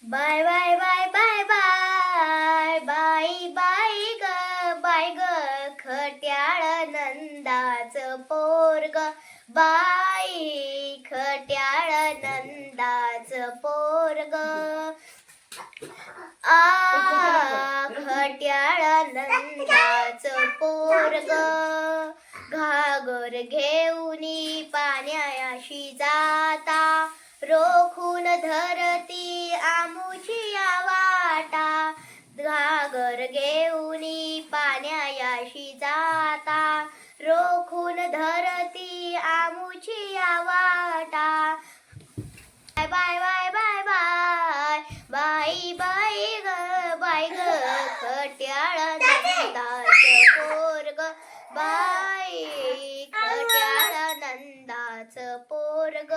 Bye bye bye bye bye बाई बाई ग बाय ग खट्याळ नंदाचं पोरग बाई खट्याळ नंदाचं पोरग खट्याळ नंदाचं पोरग घागर घेऊनी पाण्याशी जाता रोखून धरती आमुची वाटा घागर घेऊनी पाण्याशी जाता रोखून धरती आमुची वाटा बाय बाय बाय बाय बाई बाई बाय ग खट्याळ नंदाचं पोरग बाई खट्याळ नंदाचं पोरग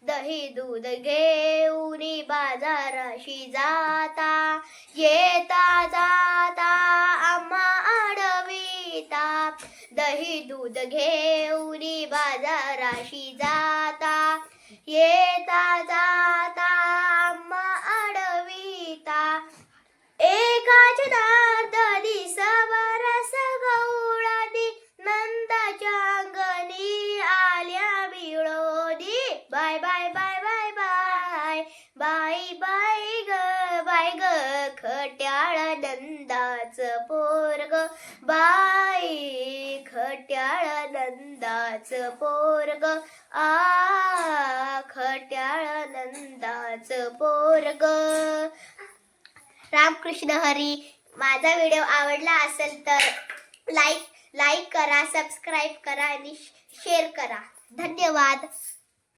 दही दूध घेऊनी बाजाराशी जाता येता जाता आम्हा अडविता दही दूध घेऊनी बाजाराशी जाता येता जाता आम्हा अडविता एकाच दात दिसवर सगौळदी नंदाच्या अंगणी आल्या बिळोदी बाय बाय बाय बाय बाय बाई बाई ग खट्याळ नंदाचं पोरग बाई खट्याळ नंदाचं पोरग खट्याळ नंदाचं पोरग. रामकृष्ण हरी. माझा व्हिडिओ आवडला असेल तर लाईक करा, सबस्क्राईब करा आणि शेअर करा. धन्यवाद.